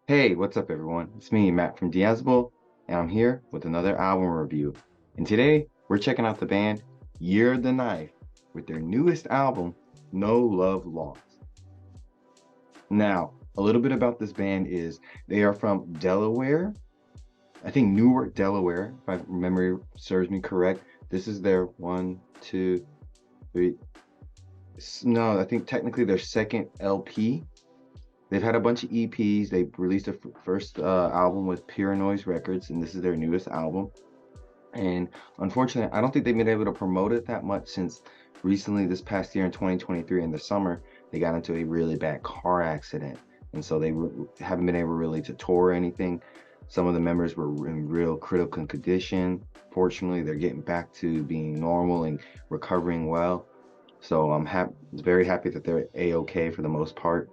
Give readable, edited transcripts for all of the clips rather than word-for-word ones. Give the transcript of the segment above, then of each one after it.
Hey, what's up, everyone? It's me, Matt from Diazable, and I'm here with another album review. And today, we're checking out the band Year of the Knife with their newest album, No Love Lost. Now, a little bit about this band is they are from Delaware, I think Newark, Delaware, if my memory serves me correct. This is their one, two, three. No, I think technically their second LP. They've had a bunch of EPs. They released their first album with Pure Noise Records, and this is their newest album. And unfortunately, I don't think they've been able to promote it that much since recently, this past year in 2023, in the summer, they got into a really bad car accident. And so they haven't been able really to tour or anything. Some of the members were in real critical condition. Fortunately, they're getting back to being normal and recovering well. So I'm very happy that they're A-okay for the most part.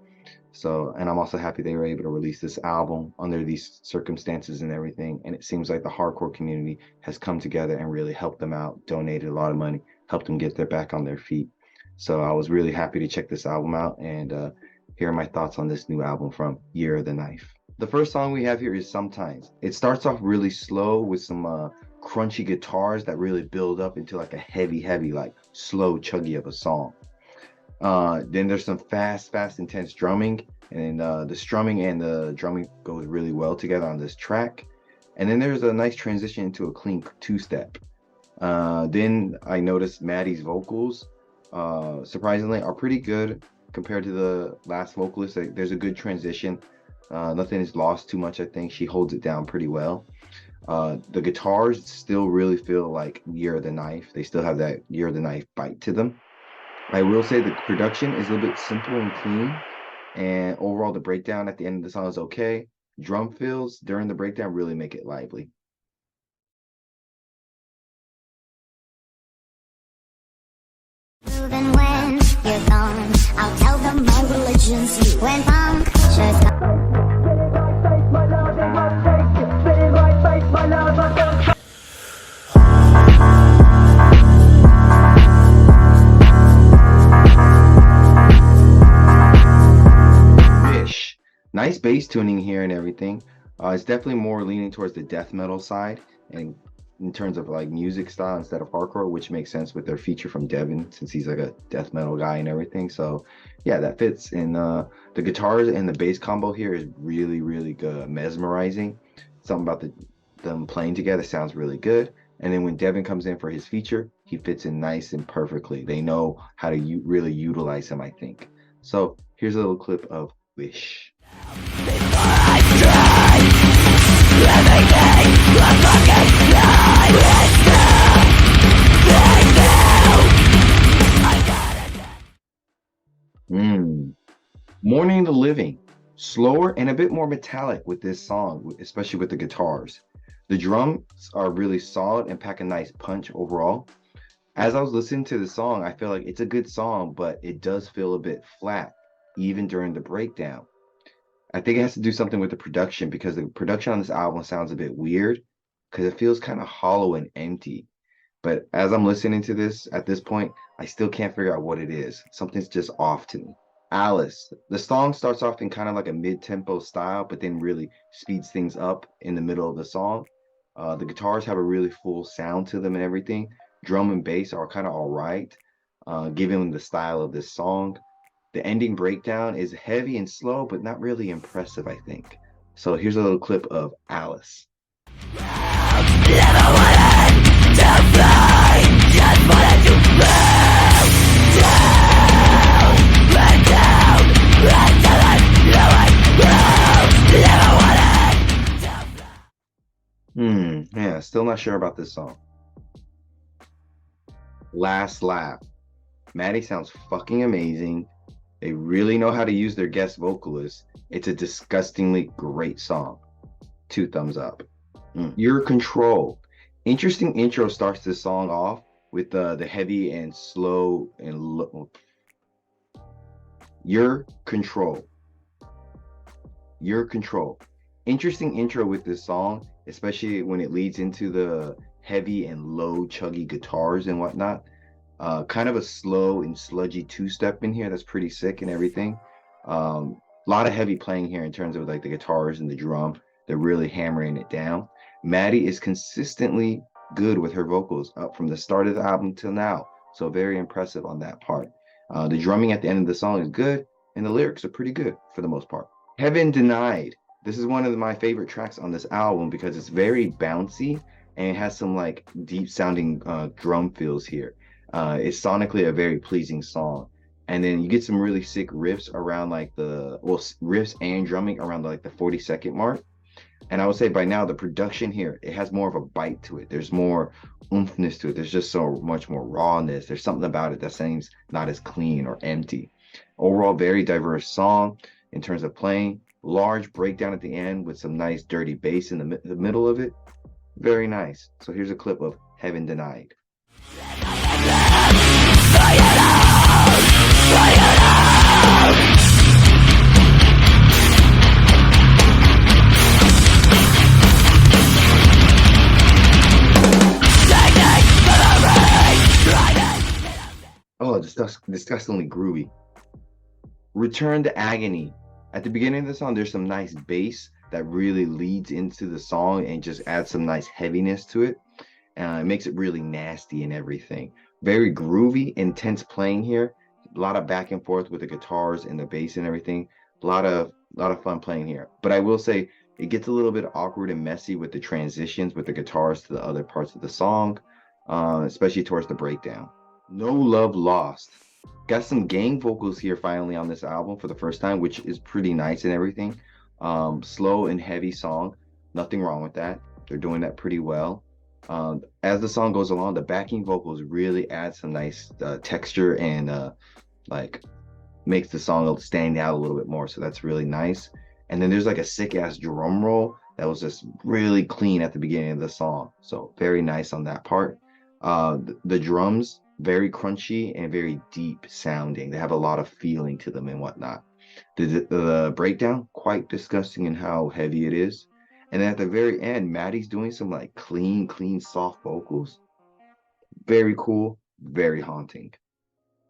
So, and I'm also happy they were able to release this album under these circumstances and everything. And it seems like the hardcore community has come together and really helped them out, donated a lot of money, helped them get their back on their feet. So I was really happy to check this album out and hear my thoughts on this new album from Year of the Knife. The first song we have here is Sometimes. It starts off really slow with some crunchy guitars that really build up into like a heavy, like slow, chuggy of a song. Then there's some fast, intense drumming, and the strumming and the drumming goes really well together on this track. And then there's a nice transition into a clean two-step. Then I noticed Maddie's vocals, surprisingly, are pretty good compared to the last vocalist. Like, there's a good transition. Nothing is lost too much, I think. She holds it down pretty well. The guitars still really feel like Year of the Knife. They still have that Year of the Knife bite to them. I will say the production is a little bit simple and clean, and overall the breakdown at the end of the song is okay. Drum fills during the breakdown really make it lively. Even when you're gone, I'll tell them my religion's you. When punctures Ish. Nice bass tuning here and everything. It's definitely more leaning towards the death metal side, and in terms of like music style instead of hardcore, which makes sense with their feature from Devin since he's like a death metal guy and everything. So yeah, that fits. And the guitars and the bass combo here is really good, mesmerizing. Something about them playing together sounds really good. And then when Devin comes in for his feature, he fits in nice and perfectly. They know how to really utilize him, I think. So here's a little clip of Wish. Mourning the Living, slower and a bit more metallic with this song, especially with the guitars. The drums are really solid and pack a nice punch overall. As I was listening to the song, I feel like it's a good song, but it does feel a bit flat, even during the breakdown. I think it has to do something with the production because the production on this album sounds a bit weird because it feels kind of hollow and empty. But as I'm listening to this at this point, I still can't figure out what it is. Something's just off to me. Alice. The song starts off in kind of like a mid-tempo style, but then really speeds things up in the middle of the song. The guitars have a really full sound to them and everything. Drum and bass are kind of all right, given the style of this song. The ending breakdown is heavy and slow, but not really impressive, I think. So here's a little clip of Alice. Yeah, still not sure about this song. Last Laugh. Maddie sounds fucking amazing. They really know how to use their guest vocalist. It's a disgustingly great song. 2 thumbs up. Your Control. Interesting intro starts this song off with the heavy and slow and Your Control. Your Control. Interesting intro with this song, especially when it leads into the heavy and low chuggy guitars and whatnot. Kind of a slow and sludgy two-step in here that's pretty sick and everything. A lot of heavy playing here in terms of like the guitars and the drum. They're really hammering it down. Maddie is consistently good with her vocals up from the start of the album till now. So very impressive on that part. The drumming at the end of the song is good, and the lyrics are pretty good for the most part. Heaven Denied. This is one of my favorite tracks on this album because it's very bouncy and it has some like deep sounding drum fills here. It's sonically a very pleasing song. And then you get some really sick riffs around like riffs and drumming around like the 40-second mark. And I would say by now the production here, it has more of a bite to it. There's more oomphness to it. There's just so much more rawness. There's something about it that seems not as clean or empty. Overall, very diverse song in terms of playing. Large breakdown at the end with some nice dirty bass in the middle of it. Very nice. So here's a clip of Heaven Denied. Oh, disgustingly groovy. Return to Agony. At the beginning of the song, there's some nice bass that really leads into the song and just adds some nice heaviness to it. It makes it really nasty and everything. Very groovy, intense playing here. A lot of back and forth with the guitars and the bass and everything. A lot of fun playing here. But I will say it gets a little bit awkward and messy with the transitions with the guitars to the other parts of the song, especially towards the breakdown. No Love Lost. Got some gang vocals here finally on this album for the first time, which is pretty nice and everything. Slow and heavy song. Nothing wrong with that. They're doing that pretty well. As the song goes along, the backing vocals really add some nice texture and like makes the song stand out a little bit more. So that's really nice. And then there's like a sick ass drum roll that was just really clean at the beginning of the song. So very nice on that part. The drums, very crunchy and very deep sounding. They have a lot of feeling to them and whatnot. The breakdown, quite disgusting in how heavy it is. And then at the very end, Maddie's doing some like clean, soft vocals. Very cool, very haunting.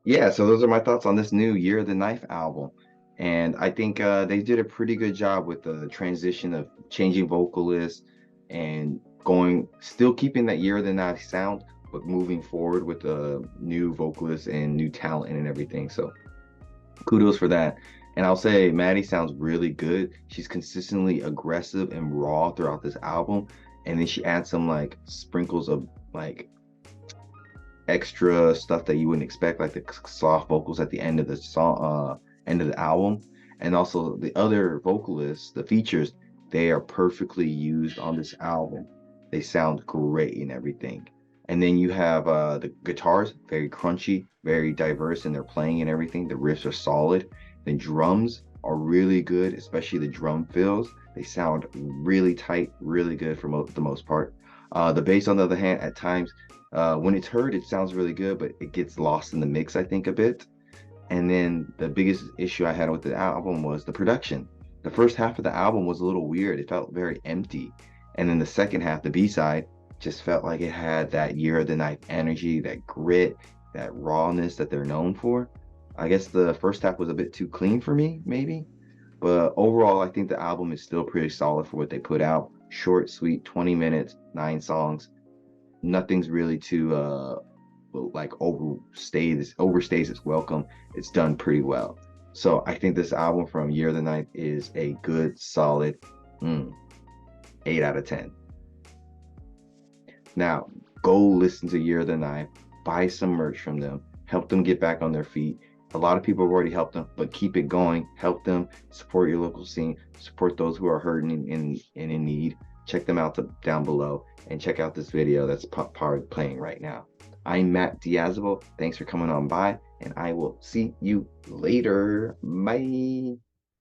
Yeah, so those are my thoughts on this new Year of the Knife album. And I think they did a pretty good job with the transition of changing vocalists and still keeping that Year of the Knife sound, but moving forward with the new vocalists and new talent and everything. So kudos for that. And I'll say Maddie sounds really good. She's consistently aggressive and raw throughout this album. And then she adds some like sprinkles of like extra stuff that you wouldn't expect, like the soft vocals at the end of the song, end of the album. And also the other vocalists, the features, they are perfectly used on this album. They sound great and everything. And then you have the guitars, very crunchy, very diverse in their playing and everything. The riffs are solid. The drums are really good, especially the drum fills. They sound really tight, really good for the most part. The bass, on the other hand, at times, when it's heard, it sounds really good, but it gets lost in the mix, I think, a bit. And then the biggest issue I had with the album was the production. The first half of the album was a little weird. It felt very empty. And then the second half, the B-side, just felt like it had that Year of the Knife energy, that grit, that rawness that they're known for. I guess the first half was a bit too clean for me, maybe. But overall, I think the album is still pretty solid for what they put out. Short, sweet, 20 minutes, 9 songs. Nothing's really too like overstays its welcome. It's done pretty well. So I think this album from Year of the Knife is a good, solid 8 out of 10. Now, go listen to Year of the Knife, buy some merch from them, help them get back on their feet. A lot of people have already helped them, but keep it going. Help them, support your local scene, support those who are hurting and in need. Check them out down below and check out this video that's playing right now. I'm Matt Diazabo. Thanks for coming on by, and I will see you later. Bye.